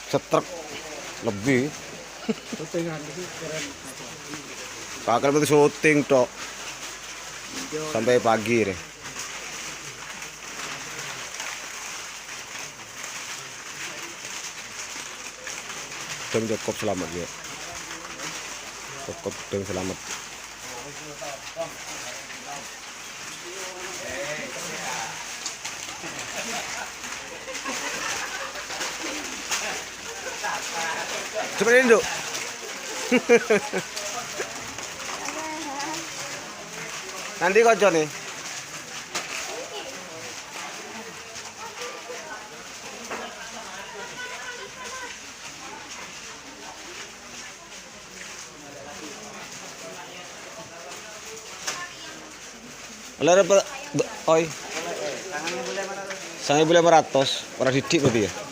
setrek lebih. Syutingan itu keren. Bakal betul syuting tok sampai pagi deh. Dan cukup selamat ya. Cukup dan selamat. Coba ini dulu. Nanti kocok nih. Oleh apa? Oi. 1.500. Orang didik berarti ya.